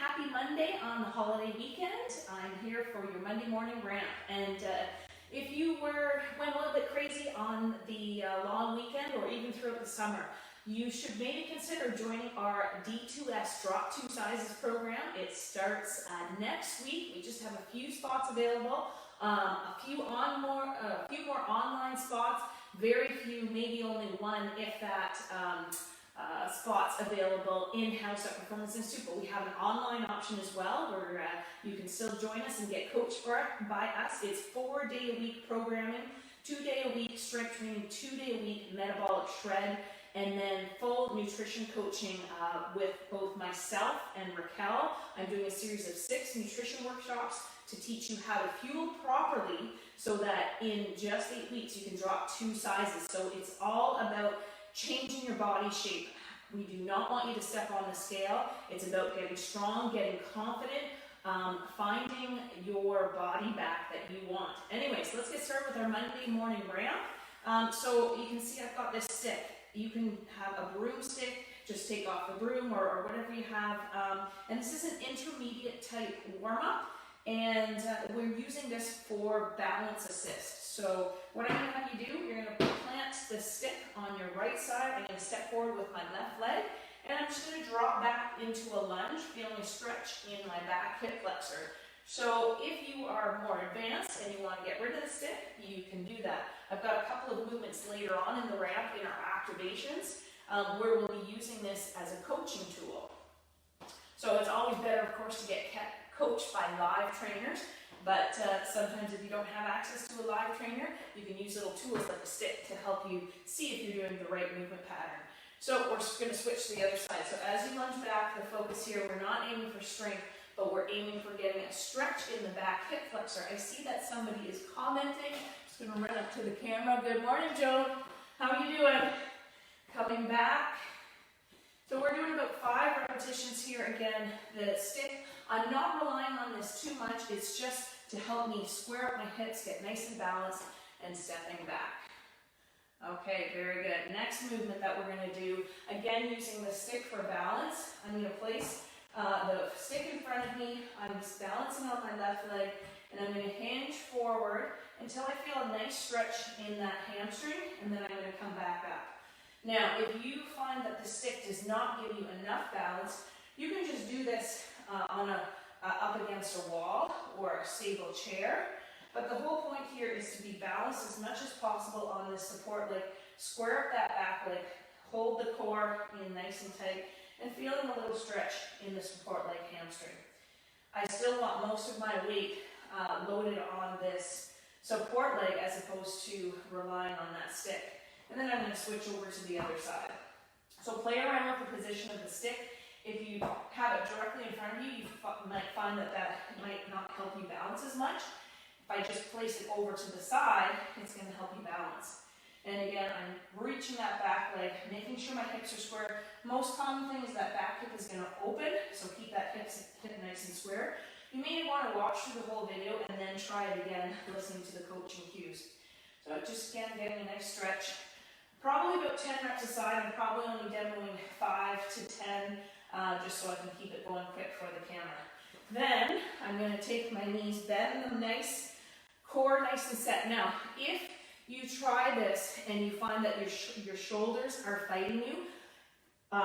happy Monday on the holiday weekend. I'm here for your Monday morning ramp. And if you went a little bit crazy on the long weekend or even throughout the summer, you should maybe consider joining our D2S Drop 2 Sizes program. It starts next week. We just have a few spots available, a few more online spots, very few, maybe only one, if that, spots available in-house at Performance Institute. But we have an online option as well where you can still join us and get coached by us. It's 4-day-a-week programming, 2-day-a-week strength training, 2-day-a-week metabolic shred, and then full nutrition coaching with both myself and Raquel. I'm doing a series of 6 nutrition workshops to teach you how to fuel properly so that in just 8 weeks you can drop 2 sizes. So it's all about changing your body shape. We do not want you to step on the scale. It's about getting strong, getting confident, finding your body back that you want. Anyways, let's get started with our Monday morning ramp. So you can see I've got this stick. You can have a broomstick, just take off the broom or whatever you have. And this is an intermediate type warm-up, and we're using this for balance assist. So what I'm going to have you do, you're going to plant the stick on your right side. I'm going to step forward with my left leg, and I'm just going to drop back into a lunge, feeling a stretch in my back hip flexor. So if you are more advanced and you want to get rid of the stick, you can do that. I've got a couple of movements later on in the ramp in our activations where we'll be using this as a coaching tool. So it's always better, of course, to get coached by live trainers, but sometimes if you don't have access to a live trainer, you can use little tools like a stick to help you see if you're doing the right movement pattern. So we're going to switch to the other side. So as you lunge back, the focus here, we're not aiming for strength, but we're aiming for getting a stretch in the back hip flexor. I see that somebody is commenting. Just going to run up to the camera. Good morning, Joan. How are you doing? Coming back. So we're doing about 5 repetitions here. Again, the stick, I'm not relying on this too much. It's just to help me square up my hips, get nice and balanced, and stepping back. Okay, very good. Next movement that we're going to do, again using the stick for balance. I'm going to place the stick in front of me. I'm balancing on my left leg, and I'm going to hinge forward until I feel a nice stretch in that hamstring, and then I'm going to come back up. Now, if you find that the stick does not give you enough balance, you can just do this up against a wall or a stable chair. But the whole point here is to be balanced as much as possible on this support leg. Square up that back leg, hold the core in nice and tight, and feeling a little stretch in the support leg hamstring. I still want most of my weight loaded on this support leg as opposed to relying on that stick. And then I'm going to switch over to the other side. So play around with the position of the stick. If you have it directly in front of you, you might find that might not help you balance as much. If I just place it over to the side, it's going to help you balance. And again, I'm reaching that back leg, making sure my hips are square. Most common thing is that back hip is going to open, so keep that hip nice and square. You may want to watch through the whole video and then try it again, listening to the coaching cues. So just again, getting a nice stretch. Probably about 10 reps a side. I'm probably only demoing 5 to 10, just so I can keep it going quick for the camera. Then I'm going to take my knees, bend them nice, core nice and set. Now, if you try this and you find that your shoulders are fighting you,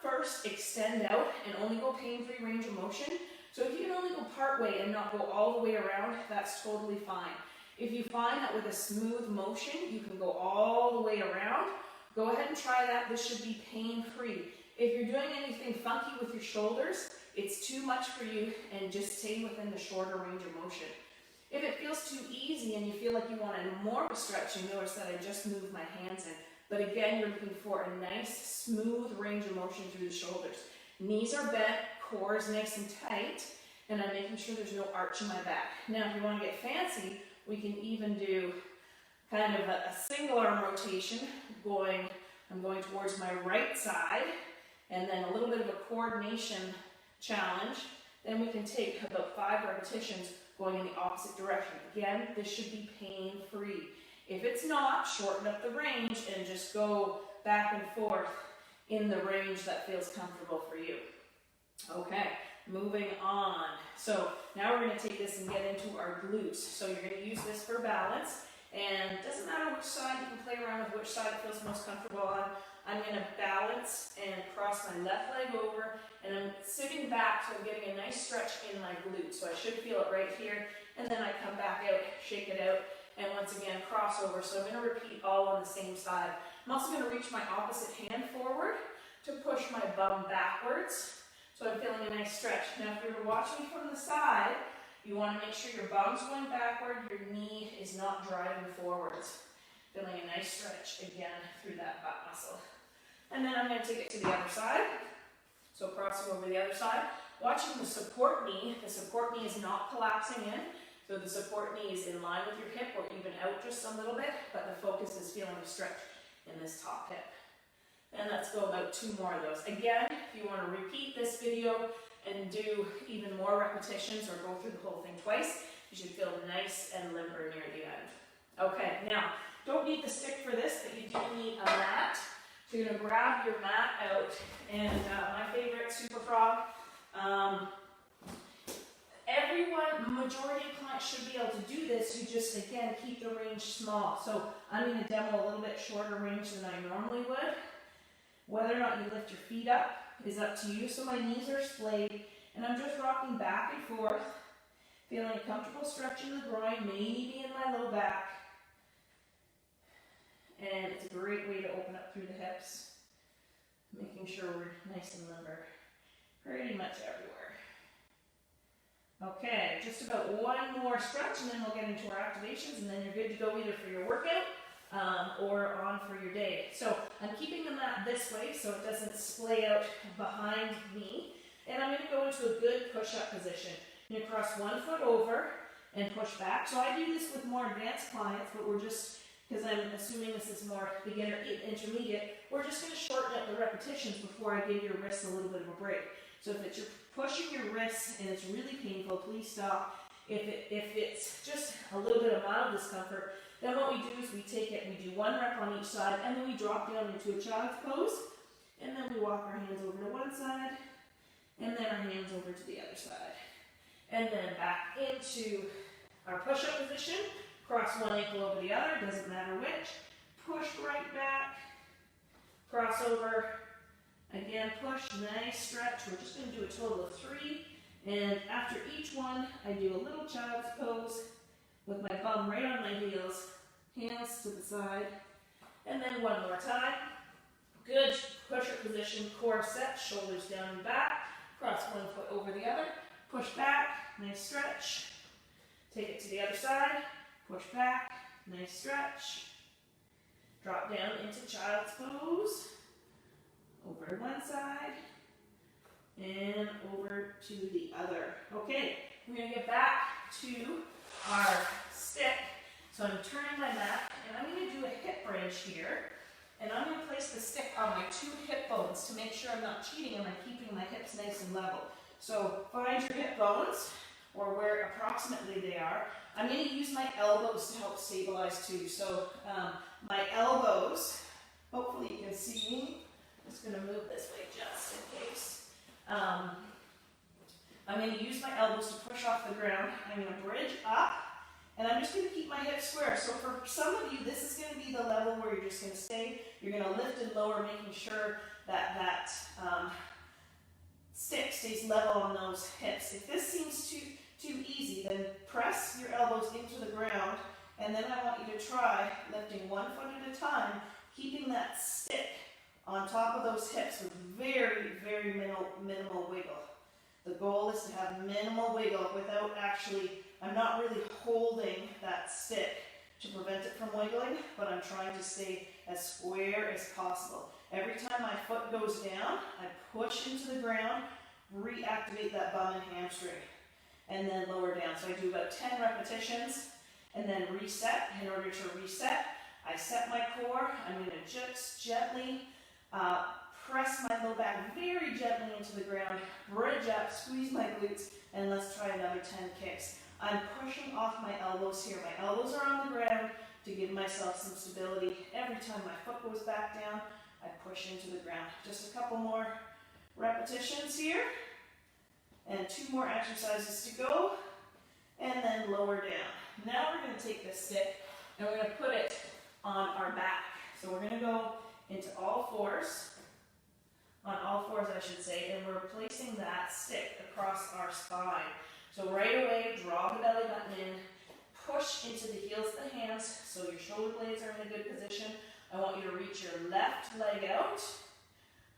first extend out and only go pain-free range of motion. So if you can only go part way and not go all the way around, that's totally fine. If you find that with a smooth motion, you can go all the way around, go ahead and try that. This should be pain-free. If you're doing anything funky with your shoulders, it's too much for you, and just stay within the shorter range of motion. If it feels too easy and you feel like you want more of a stretch, you notice that I just moved my hands in. But again, you're looking for a nice, smooth range of motion through the shoulders. Knees are bent, core is nice and tight, and I'm making sure there's no arch in my back. Now, if you want to get fancy, we can even do kind of a single arm rotation. I'm going towards my right side, and then a little bit of a coordination challenge. Then we can take about 5 repetitions going in the opposite direction. Again, this should be pain-free. If it's not, shorten up the range and just go back and forth in the range that feels comfortable for you. Okay, moving on. So now we're going to take this and get into our glutes. So you're going to use this for balance, and it doesn't matter which side, you can play around with which side it feels most comfortable on. I'm going to balance and cross my left leg over, and I'm sitting back, so I'm getting a nice stretch in my glutes. So I should feel it right here, and then I come back out, shake it out, and once again cross over. So I'm going to repeat all on the same side. I'm also going to reach my opposite hand forward to push my bum backwards. So I'm feeling a nice stretch. Now if you were watching from the side, you want to make sure your bum's going backward, your knee is not driving forwards. Feeling a nice stretch again through that butt muscle. And then I'm going to take it to the other side. So crossing over the other side. Watching the support knee. The support knee is not collapsing in. So the support knee is in line with your hip or even out just a little bit, but the focus is feeling a stretch in this top hip. And let's go about 2 more of those. Again, if you want to repeat this video and do even more repetitions or go through the whole thing twice, you should feel nice and limber near the end. Okay, now, don't need the stick for this, but you do need a mat. So you're going to grab your mat out, and my favorite, Superfrog. Majority of clients should be able to do this. You just, again, keep the range small. So I'm going to demo a little bit shorter range than I normally would. Whether or not you lift your feet up is up to you. So my knees are splayed, and I'm just rocking back and forth, feeling a comfortable stretch in the groin, maybe in my low back. And it's a great way to open up through the hips, making sure we're nice and limber pretty much everywhere. Okay, just about 1 more stretch, and then we'll get into our activations, and then you're good to go either for your workout or on for your day. So I'm keeping the mat this way so it doesn't splay out behind me, and I'm going to go into a good push-up position. I'm going to cross 1 foot over and push back. So I do this with more advanced clients, but we're just, because I'm assuming this is more beginner intermediate, we're just going to shorten up the repetitions before I give your wrists a little bit of a break. So if you're pushing your wrists and it's really painful, please stop. If it's just a little bit of mild discomfort, then what we do is we take it, we do 1 rep on each side, and then we drop down into a child's pose, and then we walk our hands over to one side, and then our hands over to the other side. And then back into our push-up position, cross 1 ankle over the other, doesn't matter which, push right back, cross over, again push, nice stretch. We're just going to do a total of 3, and after each one, I do a little child's pose with my bum right on my heels, hands to the side, and then 1 more time. Good push-up position, core set, shoulders down and back, cross 1 foot over the other, push back, nice stretch, take it to the other side, push back, nice stretch, drop down into child's pose, over to one side, and over to the other. Okay, we're going to get back to our stick. So I'm turning my mat, and I'm going to do a hip bridge here, and I'm going to place the stick on my 2 hip bones to make sure I'm not cheating and I'm keeping my hips nice and level. So find your hip bones, or where approximately they are. I'm going to use my elbows to help stabilize too. So my elbows, hopefully you can see me. I'm just going to move this way just in case. I'm going to use my elbows to push off the ground. I'm going to bridge up, and I'm just going to keep my hips square. So for some of you, this is going to be the level where you're just going to stay. You're going to lift and lower, making sure that that stick stays level on those hips. If this seems too easy, then press your elbows into the ground, and then I want you to try lifting 1 foot at a time, keeping that stick on top of those hips with very, very minimal wiggle. The goal is to have minimal wiggle without actually, I'm not really holding that stick to prevent it from wiggling, but I'm trying to stay as square as possible. Every time my foot goes down, I push into the ground, reactivate that bum and hamstring, and then lower down. So I do about 10 repetitions, and then reset. In order to reset, I set my core. I'm going to just gently press my low back very gently into the ground, bridge up, squeeze my glutes, and let's try another 10 kicks. I'm pushing off my elbows here. My elbows are on the ground to give myself some stability. Every time my foot goes back down, I push into the ground. Just a couple more repetitions here. And 2 more exercises to go, and then lower down. Now we're going to take this stick and we're going to put it on our back. So we're going to go into all fours, on all fours I should say, and we're placing that stick across our spine. So right away, draw the belly button in, push into the heels of the hands so your shoulder blades are in a good position. I want you to reach your left leg out.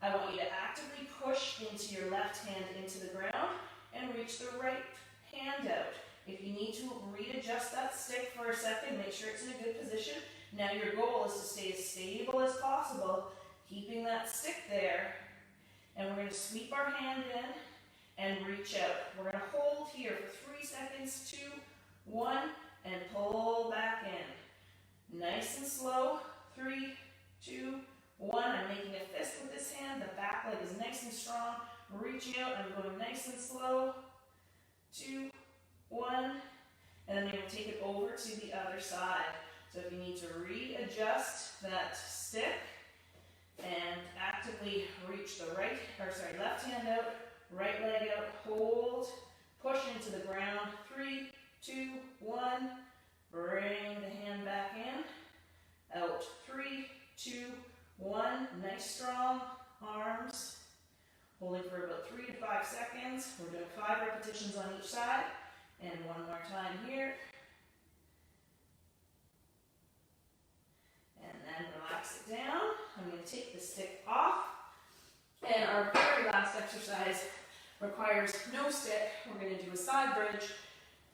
I want you to actively push into your left hand into the ground and reach the right hand out. If you need to readjust that stick for a second, make sure it's in a good position. Now your goal is to stay as stable as possible, keeping that stick there. And we're going to sweep our hand in and reach out. We're going to hold here for 3 seconds, 2, 1, and pull back in. Nice and slow, 3, 2, 1. I'm making a fist with this hand. The back leg is nice and strong. Reaching out, I'm going nice and slow. 2, 1. And then I'm going to take it over to the other side. So if you need to readjust that stick and actively reach the left hand out, right leg out, hold, push into the ground. 3, 2, 1. Bring the hand back in. Out. 3, 2, 1. Nice strong arms. Holding for about 3 to 5 seconds. We're doing 5 repetitions on each side. And 1 more time here. And then relax it down. I'm going to take the stick off. And our very last exercise requires no stick. We're going to do a side bridge,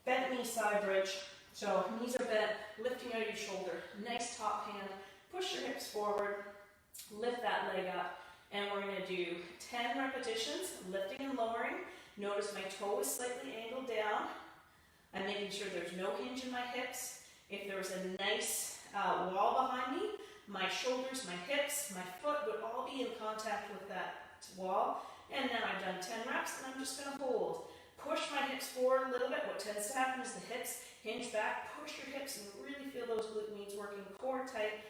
bent knee side bridge. So knees are bent, lifting out your shoulder. Nice top hand. Push your hips forward. Lift that leg up. And we're going to do 10 repetitions, lifting and lowering. Notice my toe is slightly angled down. I'm making sure there's no hinge in my hips. If there was a nice wall behind me, my shoulders, my hips, my foot would all be in contact with that wall. And then I've done 10 reps, and I'm just going to hold. Push my hips forward a little bit. What tends to happen is the hips hinge back. Push your hips and really feel those glutes working, core tight.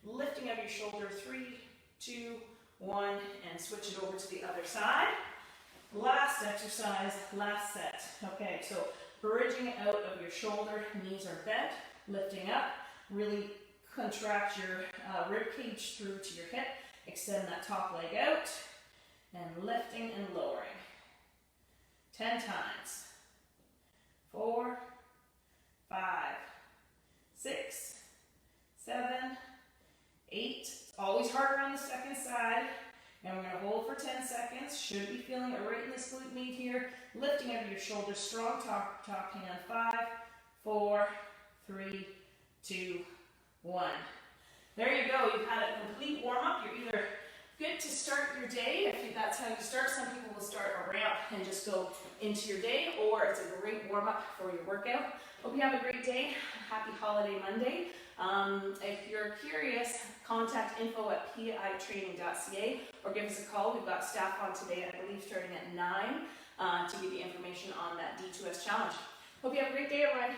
Lifting out your shoulder. 3, 2, 1, and switch it over to the other side. Last exercise, last set. Okay, so bridging it out of your shoulder, knees are bent, lifting up, really contract your rib cage through to your hip, extend that top leg out, and lifting and lowering. 10 times. 4, 5, 6, 7, 8. It's always harder on the second side. And we're going to hold for 10 seconds. Should be feeling it right in this glute med here. Lifting over your shoulders, strong top hand. 5, 4, 3, 2, 1. There you go. You've had a complete warm-up. You're either good to start your day, if that's how you start. Some people will start a ramp and just go into your day, or it's a great warm-up for your workout. Hope you have a great day. Happy Holiday Monday. If you're curious, contact info@pitraining.ca or give us a call. We've got staff on today, I believe, starting at 9 to give you information on that D2S challenge. Hope you have a great day, everyone.